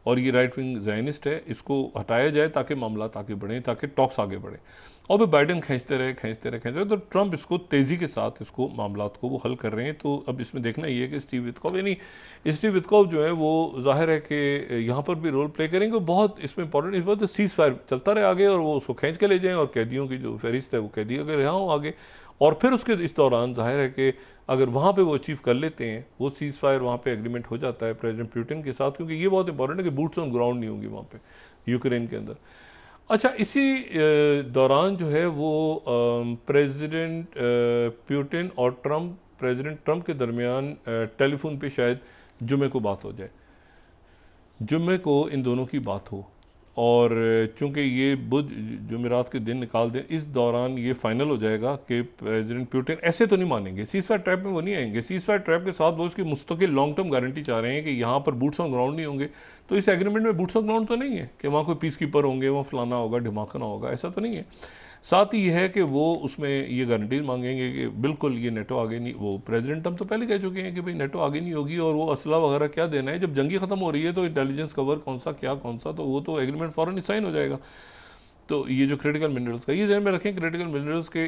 और ये राइट विंग ज़ायनिस्ट है, इसको हटाया जाए ताकि मामला आगे बढ़ें, ताकि टॉक्स आगे बढ़े। और फिर बाइडन खींचते रहे, तो ट्रंप इसको तेज़ी के साथ इसको मामला को वो हल कर रहे हैं। तो अब इसमें देखना ये है कि स्टीव विटकॉफ, यानी स्टीव विटकॉफ जो है वो ज़ाहिर है कि यहाँ पर भी रोल प्ले करेंगे। बहुत इसमें इंपॉर्टेंट इस बात, सीज़ फायर चलता रहे आगे और वो उसको खींच के ले जाएँ, और कैदियों की जो फहरिस्त है वो कैदी अगर रिहा हो आगे, और फिर उसके इस दौरान जाहिर है कि अगर वहाँ पे वो अचीव कर लेते हैं, वो सीज़ फायर वहाँ पे एग्रीमेंट हो जाता है प्रेसिडेंट पुतिन के साथ, क्योंकि ये बहुत इंपॉर्टेंट है कि बूट्स ऑन ग्राउंड नहीं होंगी वहाँ पे यूक्रेन के अंदर। अच्छा, इसी दौरान जो है वो प्रेसिडेंट पुतिन और प्रेसिडेंट ट्रंप के दरमियान टेलीफोन पे शायद जुमे को बात हो जाए, जुमे को इन दोनों की बात हो, और चूंकि ये बुध जुमेरात के दिन निकाल दें, इस दौरान ये फाइनल हो जाएगा कि प्रेसिडेंट पुतिन ऐसे तो नहीं मानेंगे, सीज़फायर ट्रैप में वो नहीं आएंगे। सीज़फायर ट्रैप के साथ वो उसकी मुस्तकिल लॉन्ग टर्म गारंटी चाह रहे हैं कि यहाँ पर बूट्स ऑन ग्राउंड नहीं होंगे। तो इस एग्रीमेंट में बूट्स ऑन ग्राउंड तो नहीं है कि वहाँ कोई पीस कीपर होंगे, वहाँ फलाना होगा, ढिमाकना होगा, ऐसा तो नहीं है। साथ ही यह है कि वो उसमें ये गारंटीज मांगेंगे कि बिल्कुल ये नेटो आगे नहीं, वो प्रेसिडेंट हम तो पहले कह चुके हैं कि भाई नेटो आगे नहीं होगी, और वो असला वगैरह क्या देना है, जब जंगी ख़त्म हो रही है तो इंटेलिजेंस कवर कौन सा क्या कौन सा, तो वो तो एग्रीमेंट फ़ौरन साइन हो जाएगा। तो ये जो क्रिटिकल मिनरल्स का, ये ध्यान में रखें, क्रिटिकल मिनरल्स के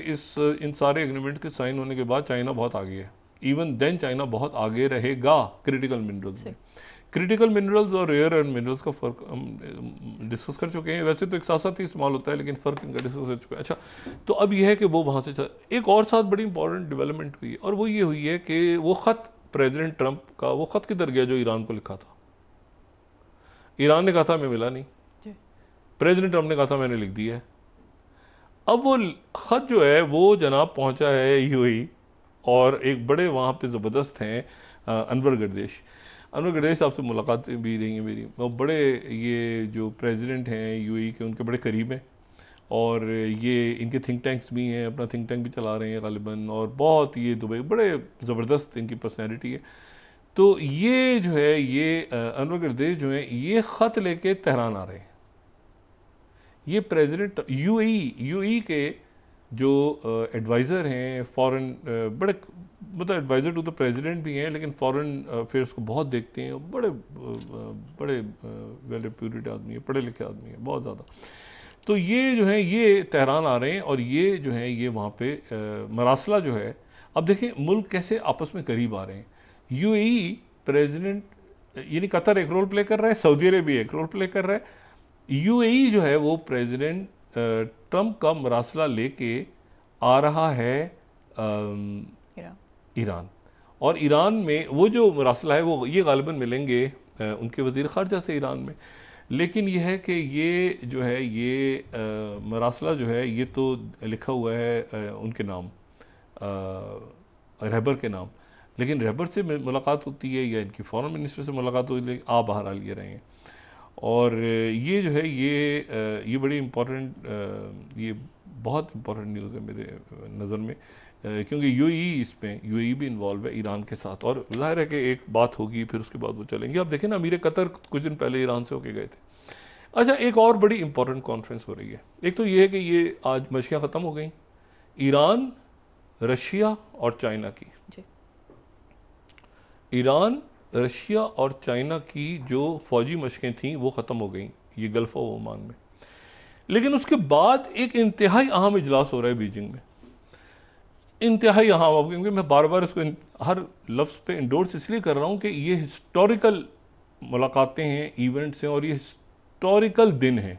इन सारे एग्रीमेंट के साइन होने के बाद चाइना बहुत आगे है, इवन देन चाइना बहुत आगे रहेगा क्रिटिकल मिनरल्स में। क्रिटिकल मिनरल्स और रेयर अर्थ मिनरल्स का फ़र्क हम डिस्कस कर चुके हैं, वैसे तो एक साथ साथ ही इस्तेमाल होता है, लेकिन फ़र्क इनका डिस्कस कर चुके हैं। अच्छा, तो अब यह है कि वो वहाँ से एक और साथ बड़ी इंपॉर्टेंट डेवलपमेंट हुई, और वो ये हुई है कि वो ख़त प्रेसिडेंट ट्रंप का, वो ख़त किधर गया जो ईरान को लिखा था। ईरान ने कहा था मैं मिला नहीं, प्रेसिडेंट ट्रंप ने कहा था मैंने लिख दिया है। अब वो ख़त जो है वो जनाब पहुँचा है यूएई, और एक बड़े वहाँ पे ज़बरदस्त हैं अनवर गर्देश साहब से मुलाकातें भी रही हैं मेरी, वो बड़े ये जो प्रेसिडेंट हैं यूएई के उनके बड़े करीब हैं, और ये इनके थिंक टैंक्स भी हैं, अपना थिंक टैंक भी चला रहे हैं गालिबन, और बहुत ये दुबई बड़े ज़बरदस्त इनकी पर्सनैलिटी है। तो ये जो है ये अनवर गर्देश जो है ये ख़त लेके तेहरान आ रहे हैं। ये प्रेसिडेंट यूएई के जो एडवाइज़र हैं फॉरेन, बड़े मतलब एडवाइज़र टू द प्रेसिडेंट भी हैं, लेकिन फॉरेन अफेयर्स को बहुत देखते हैं, बड़े बड़े वेल रेप्यूटेड आदमी है, पढ़े लिखे आदमी है बहुत ज़्यादा। तो ये जो है ये तेहरान आ रहे हैं, और ये जो है ये वहाँ पे मरासला जो है, अब देखें मुल्क कैसे आपस में करीब आ रहे हैं। यूएई प्रेसिडेंट यानी कतर एक रोल प्ले कर रहा है, सऊदी अरेबिया एक रोल प्ले कर रहा है, यूएई जो है वो प्रेसिडेंट ट्रंप का मरासला लेके आ रहा है ईरान, और ईरान में वो जो मरासला है वो ये गालिबन मिलेंगे उनके वज़ीर ख़ारजा से ईरान में। लेकिन यह है कि ये जो है ये मरासला जो है ये तो लिखा हुआ है उनके नाम, रहबर के नाम, लेकिन रहबर से मुलाकात होती है या इनकी फॉरेन मिनिस्टर से मुलाकात होती है, आप बहरहाल ये रहे हैं। और ये जो है ये बड़ी इम्पोर्टेंट, ये बहुत इम्पोर्टेंट न्यूज़ है मेरे नज़र में, क्योंकि यूएई भी इन्वॉल्व है ईरान के साथ, और जाहिर है कि एक बात होगी फिर उसके बाद वो चलेंगे। अब देखें ना, अमीर कतर कुछ दिन पहले ईरान से होके गए थे। अच्छा, एक और बड़ी इंपॉर्टेंट कॉन्फ्रेंस हो रही है। एक तो ये है कि ये आज मशक़ियाँ ख़त्म हो गई, ईरान, रशिया और चाइना की। ईरान, रशिया और चाइना की जो फ़ौजी मशक़ें थीं वो ख़त्म हो गई ये गल्फ़ ऑफ ओमान में, लेकिन उसके बाद एक इंतहाई अहम इजलास हो रहा है बीजिंग में, इंतहाई अहम, क्योंकि मैं बार बार इसको हर लफ्ज़ पे इंडोर्स इसलिए कर रहा हूँ कि ये हिस्टोरिकल मुलाकातें हैं, इवेंट्स हैं, और ये हिस्टोरिकल दिन हैं।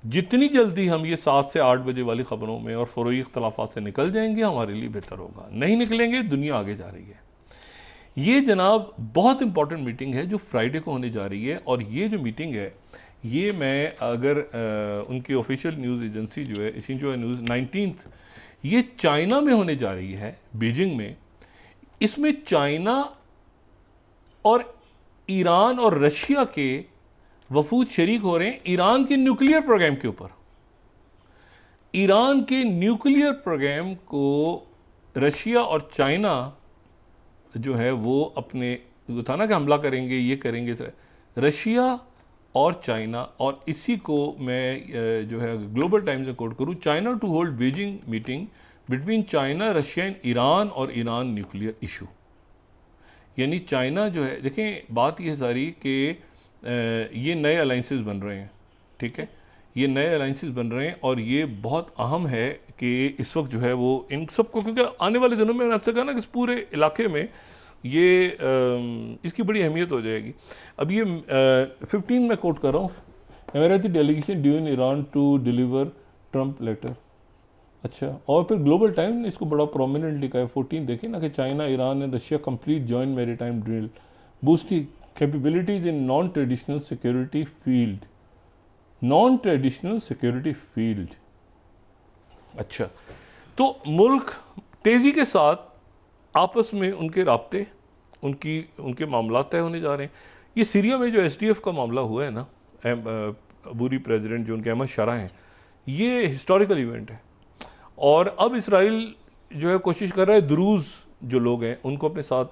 जितनी जल्दी हम ये 7 से 8 बजे वाली ख़बरों में और फ़रोई इख्तलाफात से निकल जाएंगे हमारे लिए बेहतर होगा, नहीं निकलेंगे दुनिया आगे जा रही है। ये जनाब बहुत इंपॉर्टेंट मीटिंग है जो फ्राइडे को होने जा रही है, और ये जो मीटिंग है ये मैं अगर उनकी ऑफिशियल न्यूज़ एजेंसी जो है शिंजुआ न्यूज़ 19 ये चाइना में होने जा रही है, बीजिंग में। इसमें चाइना और ईरान और रशिया के वफूद शरीक हो रहे हैं ईरान के न्यूक्लियर प्रोग्राम के ऊपर। ईरान के न्यूक्लियर प्रोग्राम को रशिया और चाइना जो है वो अपने था ना कि हमला करेंगे, ये करेंगे, रशिया और चाइना, और इसी को मैं जो है ग्लोबल टाइम्स में कोट करूँ, China to hold Beijing meeting between China, Russia and Iran और ईरान न्यूक्लियर इशू। यानी चाइना जो है, देखें बात ये सारी कि ये नए अलाइंसेस बन रहे हैं, ठीक है, ये नए अलाइंसेस बन रहे हैं, और ये बहुत अहम है कि इस वक्त जो है वो इन सबको, क्योंकि आने वाले दिनों में मैंने आपसे कहा ना कि इस पूरे इलाके में ये इसकी बड़ी अहमियत हो जाएगी। अब ये 15 में कोट कर रहा हूँ, अमेरिकी delegation due in Iran to deliver Trump letter. अच्छा, और फिर ग्लोबल टाइम ने इसको बड़ा प्रोमिनेंट लिखा है 14, देखिए ना कि China, Iran and Russia complete joint maritime drill boosting capabilities in non traditional security field. Non traditional security field. अच्छा, तो मुल्क तेज़ी के साथ आपस में उनके राब्ते, उनके मामला तय होने जा रहे हैं। ये सीरिया में जो SDF का मामला हुआ है ना, अबूरी प्रेसिडेंट जो उनके अहमद शरा हैं, ये हिस्टोरिकल इवेंट है। और अब इसराइल जो है कोशिश कर रहा है दुरूज जो लोग हैं उनको अपने साथ,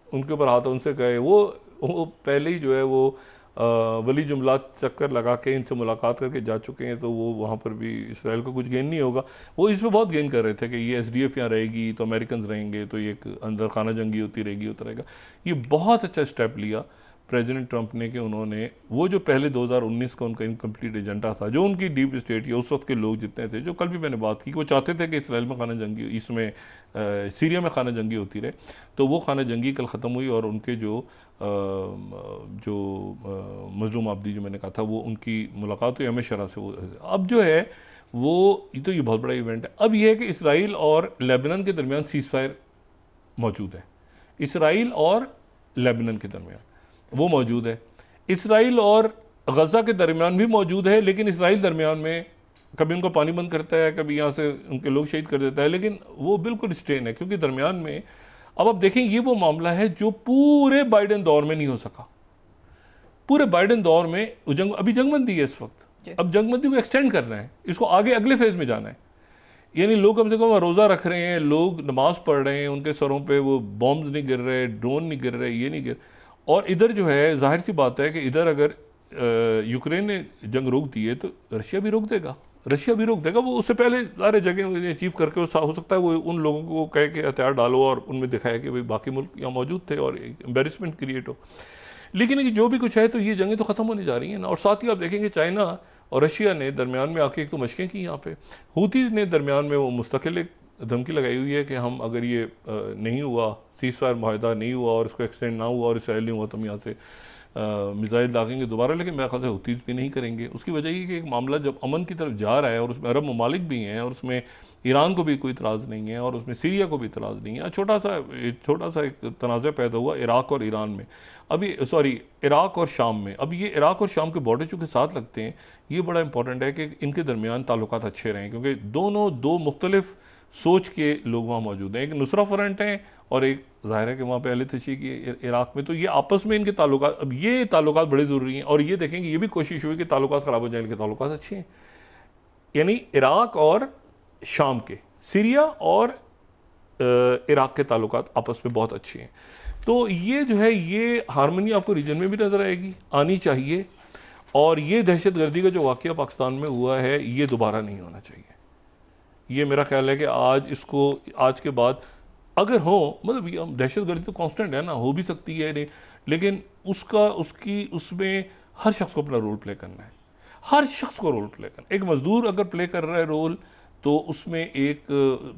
उनके ऊपर हाथ उनसे कहे, वो पहले ही जो है वो वली जुमला चक्कर लगा के इनसे मुलाकात करके जा चुके हैं, तो वो वहाँ पर भी इसराइल को कुछ गेन नहीं होगा। वो इस पर बहुत गेन कर रहे थे कि ये SDF यहाँ रहेगी तो अमेरिकन रहेंगे, तो ये एक अंदर खाना जंगी होती रहेगा। ये बहुत अच्छा स्टेप लिया प्रेसिडेंट ट्रंप ने कि उन्होंने वो जो पहले 2019 का उनका इनकम्प्लीट एजेंडा था, जो उनकी डीप स्टेट या उस वक्त के लोग जितने थे, जो कल भी मैंने बात की, वो चाहते थे कि इसराइल में खाना जंगी, इसमें सीरिया में खाना जंगी होती रहे, तो वो खाना जंगी कल ख़त्म हुई और उनके जो मजलूम आबदी जो मैंने कहा था, वो उनकी मुलाकात हुई अहमद शरा से। वो अब जो है वो तो ये बहुत बड़ा इवेंट है। अब ये है कि इसराइल और लेबनान के दरमियान सीज़ फायर मौजूद है, इसराइल और लेबनान के दरमियान वो मौजूद है, इसराइल और गज़ा के दरमियान भी मौजूद है, लेकिन इसराइल दरमियान में कभी उनको पानी बंद करता है, कभी यहाँ से उनके लोग शहीद कर देता है, लेकिन वो बिल्कुल स्ट्रेन है क्योंकि दरमियान में अब आप देखें ये वो मामला है जो पूरे बाइडेन दौर में नहीं हो सका। पूरे बाइडेन दौर में अभी जंगबंदी है इस वक्त, अब जंगबंदी को एक्सटेंड करना है, इसको आगे अगले फेज में जाना है। यानी लोग कम से कम रोज़ा रख रहे हैं, लोग नमाज पढ़ रहे हैं, उनके सरों पे वो बॉम्ब्स नहीं गिर रहे, ड्रोन नहीं गिर रहे, ये नहीं गिर। और इधर जो है जाहिर सी बात है कि इधर अगर यूक्रेन ने जंग रोक दी है तो रशिया भी रोक देगा, वो उससे पहले सारे जगह अचीव करके हो सकता है वो उन लोगों को कहे कि हथियार डालो और उनमें दिखाया कि भाई बाकी मुल्क यहाँ मौजूद थे और एम्बेरसमेंट क्रिएट हो। लेकिन जो भी कुछ है तो ये जंगें तो ख़त्म होने जा रही हैं ना। और साथ ही आप देखेंगे चाइना और रशिया ने दरमियान में आके एक तो मशक़ें की, यहाँ पे हूतीज़ ने दरमियान में वो मुस्तकिल एक धमकी लगाई हुई है कि हम अगर ये नहीं हुआ, सीज़ फायर माहिदा नहीं हुआ और इसको एक्सटेंड ना हुआ और इसराइल नहीं हुआ तो हम यहाँ से मिसाइल दागेंगे दोबारा। लेकिन मेरे ख्याल से हूतीज़ भी नहीं करेंगे। उसकी वजह ये कि एक मामला जब अमन की तरफ जा रहा है और उसमें अरब ममालिक भी हैं और उसमें ईरान को भी कोई इतराज़ नहीं है और उसमें सीरिया को भी इतराज़ नहीं है। छोटा सा एक तनाज़ा पैदा हुआ इराक़ और ईरान में, अभी इराक़ और शाम में। अब ये इराक़ और शाम के बॉर्डर चूँकि साथ लगते हैं, ये बड़ा इंपॉर्टेंट है कि इनके दरमियान ताल्लुकात अच्छे रहें, क्योंकि दो मुख्तलिफ सोच के लोग वहाँ मौजूद हैं। एक नुसरा फ्रंट है और एक ज़ाहिर है कि वहाँ पे अहले तशी की इराक़ में, तो ये आपस में इनके ताल्लुकात, अब ये ताल्लुकात बड़े ज़रूरी हैं। और ये देखेंगे ये भी कोशिश हुई कि ताल्लुकात ख़राब हो जाए, इनके ताल्लुकात अच्छे हैं। यानी इराक़ और शाम के, सीरिया और इराक़ के ताल्लुकात आपस में बहुत अच्छे हैं। तो ये जो है ये हारमनी आपको रीजन में भी नज़र आएगी, आनी चाहिए। और ये दहशतगर्दी का जो वाक़या पाकिस्तान में हुआ है ये दोबारा नहीं होना चाहिए। ये मेरा ख्याल है कि आज के बाद अगर हो, मतलब दहशतगर्दी तो कांस्टेंट है ना, हो भी सकती है नहीं, लेकिन उसमें हर शख्स को अपना रोल प्ले करना है, हर शख्स को रोल प्ले करना। एक मजदूर अगर प्ले कर रहा है रोल तो उसमें एक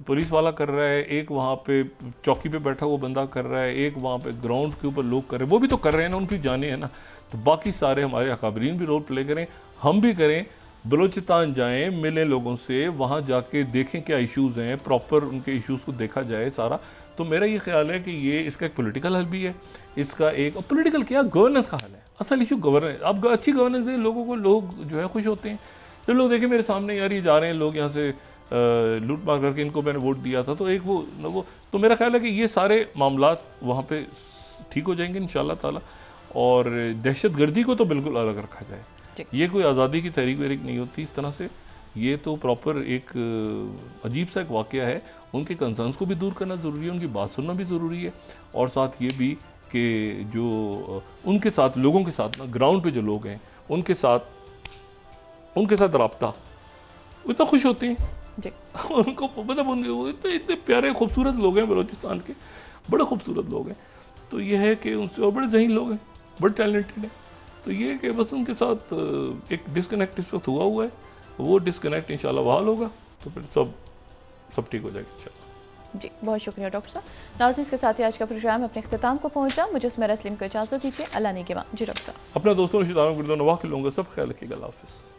पुलिस वाला कर रहा है, एक वहाँ पे चौकी पे बैठा हुआ बंदा कर रहा है, एक वहाँ पे ग्राउंड के ऊपर लोग कर रहे हैं, वो भी तो कर रहे हैं ना, उनकी जाने हैं ना। तो बाकी सारे हमारे अकाबरीन भी रोल प्ले करें, हम भी करें। बलूचिस्तान जाएं, मिलें लोगों से, वहाँ जाके देखें क्या इश्यूज़ हैं, प्रॉपर उनके इश्यूज़ को देखा जाए सारा। तो मेरा ये ख्याल है कि ये इसका एक पॉलिटिकल हल भी है, इसका एक पॉलिटिकल क्या गवर्नेंस का हल है। असल इशू गवर्नेंस। अब अच्छी गवर्नेंस है, लोगों को लोग जो है खुश होते हैं। जब लोग देखें मेरे सामने यार ये जा रहे हैं लोग यहाँ से लूट मार करके, इनको मैंने वोट दिया था, तो एक वो तो मेरा ख्याल है कि ये सारे मामलात वहाँ पे ठीक हो जाएंगे इंशाअल्लाह ताला। और दहशतगर्दी को तो बिल्कुल अलग रखा जाए। ये कोई आज़ादी की तहरीक वहरीक नहीं होती इस तरह से, ये तो प्रॉपर एक अजीब सा एक वाक़या है। उनके कंसर्न्स को भी दूर करना ज़रूरी है, उनकी बात सुनना भी ज़रूरी है। और साथ ये भी कि जो उनके साथ लोगों के साथ ना ग्राउंड पे जो लोग हैं उनके साथ रब्ता, इतना खुश होते हैं जी। उनको मतलब उनके इतने प्यारे खूबसूरत लोग हैं बलूचिस्तान के, बड़े खूबसूरत लोग हैं। तो ये है कि उनसे और बड़े ज़हीन लोग हैं, बड़े टैलेंटेड हैं। तो ये कि बस उनके साथ एक डिस्कनेक्ट इस वक्त हुआ है, वो डिस्कनेक्ट इंशाल्लाह बहाल होगा तो फिर सब ठीक हो जाएगा इंशाल्लाह। जी बहुत शुक्रिया डॉक्टर साहब। नाज़रीन के साथ ही आज का प्रोग्राम अपने इख्तिताम को पहुंचा। मुझे सुमैरा सलीम को इजाज़त दीजिए। अल्लाह ने के बाद जी डॉक्टर साहब अपने दोस्तों रिश्तेदारों को नवाह के लोगों का सब ख्याल रखिएगा। अल्लाह हाफ़िज़।